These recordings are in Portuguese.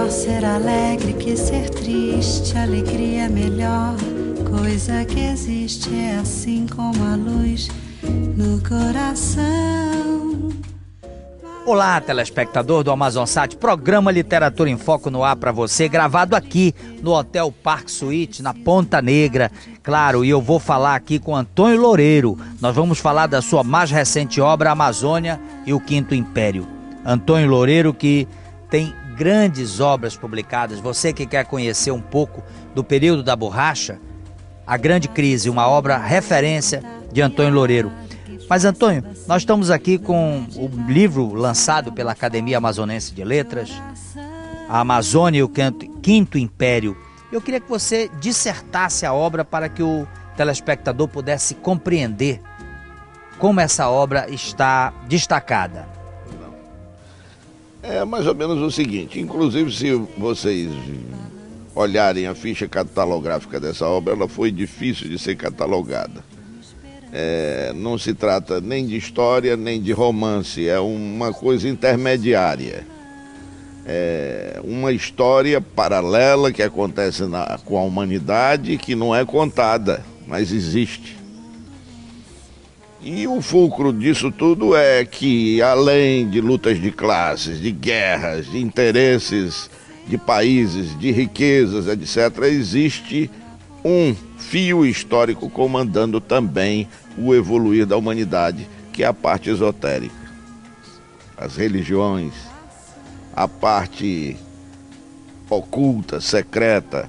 melhor ser alegre que ser triste. Alegria é melhor coisa que existe. É assim como a luz no coração. Olá, telespectador do Amazonsat, programa Literatura em Foco no ar para você, gravado aqui no Hotel Park Suite, na Ponta Negra. Claro, e eu vou falar aqui com Antônio Loureiro. Nós vamos falar da sua mais recente obra, Amazônia e o Quinto Império. Antônio Loureiro, que tem grandes obras publicadas. Você que quer conhecer um pouco do período da borracha, A Grande Crise, uma obra referência de Antônio Loureiro. Mas, Antônio, nós estamos aqui com o livro lançado pela Academia Amazonense de Letras, A Amazônia e o Quinto Império. Eu queria que você dissertasse a obra para que o telespectador pudesse compreender como essa obra está destacada. É mais ou menos o seguinte, inclusive se vocês olharem a ficha catalográfica dessa obra, ela foi difícil de ser catalogada. Não se trata nem de história, nem de romance, é uma coisa intermediária. É uma história paralela que acontece com a humanidade, que não é contada, mas existe. E o fulcro disso tudo é que, além de lutas de classes, de guerras, de interesses de países, de riquezas, etc., existe um fio histórico comandando também o evoluir da humanidade, que é a parte esotérica, as religiões, a parte oculta, secreta,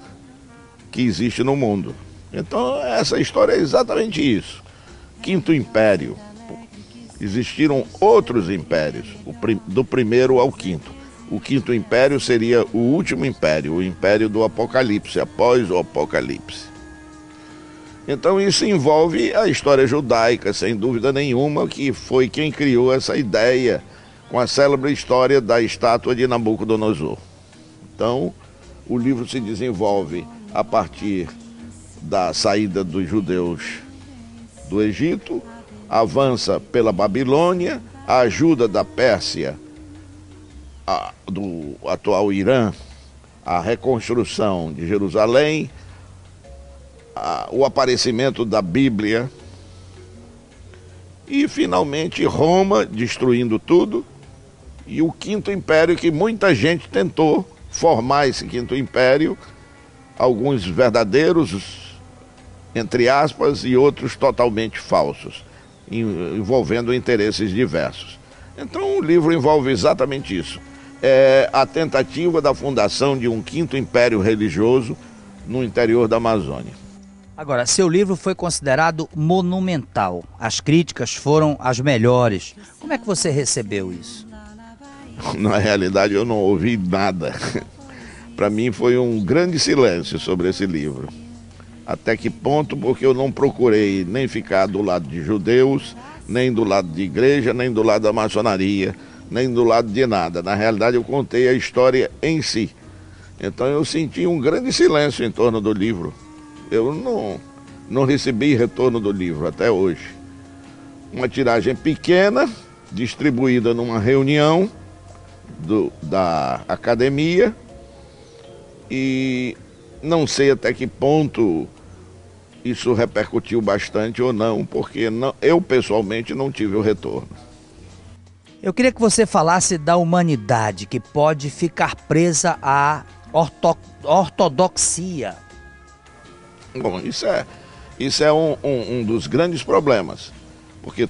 que existe no mundo. Então essa história é exatamente isso. Quinto Império. Existiram outros impérios, do primeiro ao quinto. O Quinto Império seria o último império, o império do Apocalipse, após o Apocalipse. Então isso envolve a história judaica, sem dúvida nenhuma, que foi quem criou essa ideia com a célebre história da estátua de Nabucodonosor. Então o livro se desenvolve a partir da saída dos judeus do Egito, avança pela Babilônia, a ajuda da Pérsia, do atual Irã, a reconstrução de Jerusalém, o aparecimento da Bíblia e finalmente Roma destruindo tudo, e o Quinto Império, que muita gente tentou formar esse Quinto Império, alguns verdadeiros, entre aspas, e outros totalmente falsos, envolvendo interesses diversos. Então o livro envolve exatamente isso. É a tentativa da fundação de um quinto império religioso no interior da Amazônia. Agora, seu livro foi considerado monumental. As críticas foram as melhores. Como é que você recebeu isso? Na realidade, eu não ouvi nada. Para mim foi um grande silêncio sobre esse livro. Até que ponto? Porque eu não procurei nem ficar do lado de judeus, nem do lado de igreja, nem do lado da maçonaria, nem do lado de nada. Na realidade, eu contei a história em si. Então eu senti um grande silêncio em torno do livro. Eu não recebi retorno do livro até hoje. Uma tiragem pequena, distribuída numa reunião da academia, e não sei até que ponto isso repercutiu bastante ou não, porque eu pessoalmente não tive o retorno. Eu queria que você falasse da humanidade que pode ficar presa à ortodoxia. Bom, isso é um dos grandes problemas, porque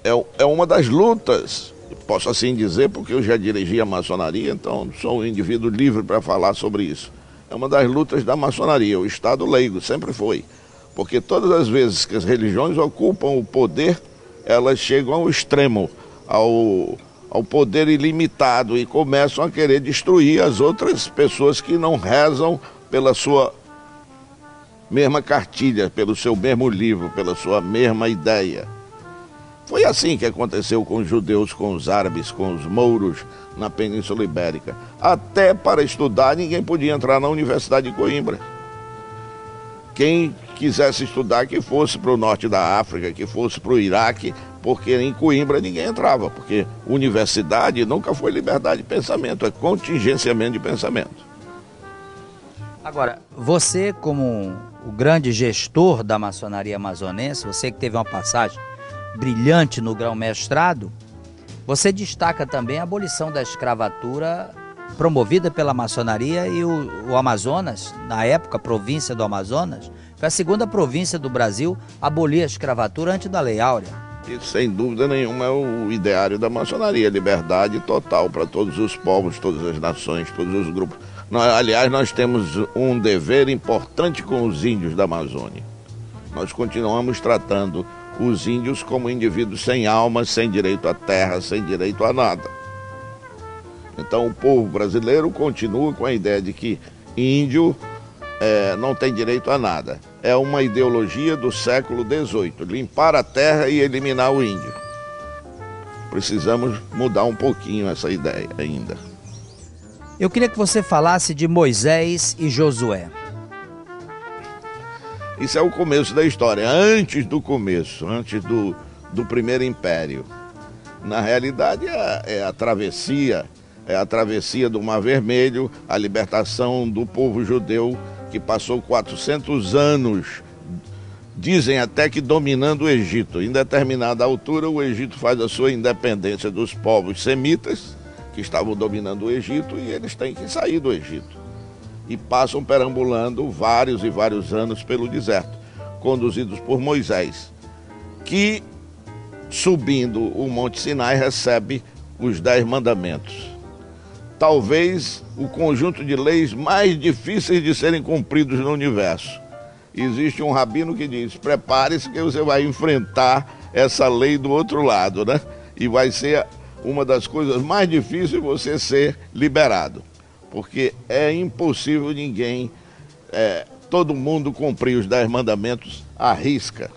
é uma das lutas, posso assim dizer, porque eu já dirigi a maçonaria, então sou um indivíduo livre para falar sobre isso. É uma das lutas da maçonaria, o Estado leigo, sempre foi. Porque todas as vezes que as religiões ocupam o poder, elas chegam ao extremo, ao poder ilimitado, e começam a querer destruir as outras pessoas que não rezam pela sua mesma cartilha, pelo seu mesmo livro, pela sua mesma ideia. Foi assim que aconteceu com os judeus, com os árabes, com os mouros na Península Ibérica. Até para estudar ninguém podia entrar na Universidade de Coimbra. Quem quisesse estudar, que fosse para o norte da África, que fosse para o Iraque, porque em Coimbra ninguém entrava, porque universidade nunca foi liberdade de pensamento, é contingenciamento de pensamento. Agora, você como o grande gestor da maçonaria amazonense, você que teve uma passagem brilhante no grão-mestrado, você destaca também a abolição da escravatura promovida pela maçonaria, e o Amazonas, na época, a província do Amazonas, foi a segunda província do Brasil a abolir a escravatura antes da Lei Áurea. Isso, sem dúvida nenhuma, é o ideário da maçonaria, liberdade total para todos os povos, todas as nações, todos os grupos. Aliás, nós temos um dever importante com os índios da Amazônia. Nós continuamos tratando os índios como indivíduos sem alma, sem direito à terra, sem direito a nada. Então o povo brasileiro continua com a ideia de que índio não tem direito a nada. É uma ideologia do século XVIII, limpar a terra e eliminar o índio. Precisamos mudar um pouquinho essa ideia ainda. Eu queria que você falasse de Moisés e Josué. Isso é o começo da história, antes do começo, antes do primeiro império. Na realidade é a travessia do Mar Vermelho, a libertação do povo judeu que passou 400 anos, dizem até que dominando o Egito. Em determinada altura o Egito faz a sua independência dos povos semitas, que estavam dominando o Egito, e eles têm que sair do Egito. E passam perambulando vários e vários anos pelo deserto, conduzidos por Moisés, que, subindo o Monte Sinai, recebe os 10 mandamentos. Talvez o conjunto de leis mais difíceis de serem cumpridos no universo. Existe um rabino que diz: prepare-se que você vai enfrentar essa lei do outro lado, né? E vai ser uma das coisas mais difíceis você ser liberado. Porque é impossível ninguém, todo mundo cumprir os 10 mandamentos à risca.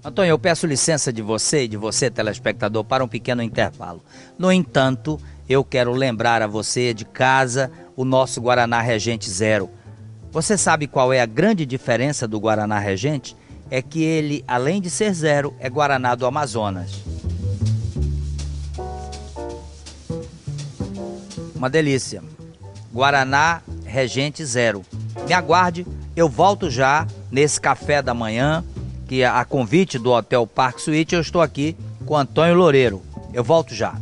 Antônio, eu peço licença de você e de você, telespectador, para um pequeno intervalo. No entanto, eu quero lembrar a você de casa o nosso Guaraná Regente Zero. Você sabe qual é a grande diferença do Guaraná Regente? É que ele, além de ser zero, é Guaraná do Amazonas. Uma delícia. Guaraná Regente Zero. Me aguarde, eu volto já nesse café da manhã, que a convite do Hotel Park Suite eu estou aqui com Antônio Loureiro. Eu volto já.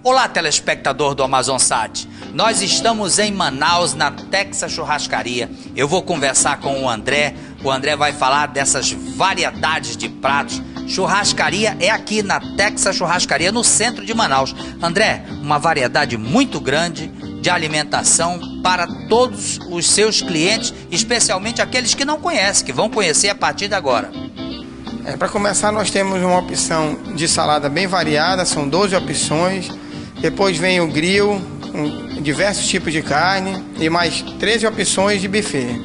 Olá, telespectador do Amazonsat. Nós estamos em Manaus, na Texas Churrascaria. Eu vou conversar com o André. O André vai falar dessas variedades de pratos. Churrascaria é aqui na Texas Churrascaria, no centro de Manaus. André, uma variedade muito grande de alimentação para todos os seus clientes, especialmente aqueles que não conhecem, que vão conhecer a partir de agora. Para começar, nós temos uma opção de salada bem variada, são 12 opções. Depois vem o grill, com diversos tipos de carne e mais 13 opções de buffet.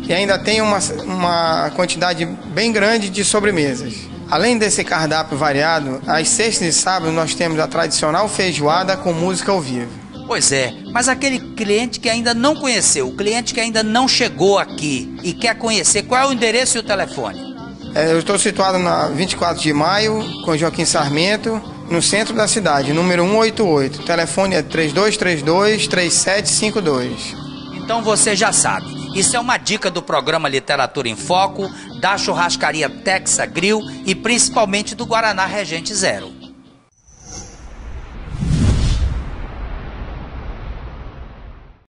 E ainda tem uma quantidade bem grande de sobremesas. Além desse cardápio variado, às sextas e sábados nós temos a tradicional feijoada com música ao vivo. Pois é, mas aquele cliente que ainda não conheceu, o cliente que ainda não chegou aqui e quer conhecer, qual é o endereço e o telefone? Eu estou situado na 24 de maio, com Joaquim Sarmento, no centro da cidade, número 188. O telefone é 3232-3752. Então você já sabe, isso é uma dica do programa Literatura em Foco, da churrascaria Texas Grill e principalmente do Guaraná Regente Zero.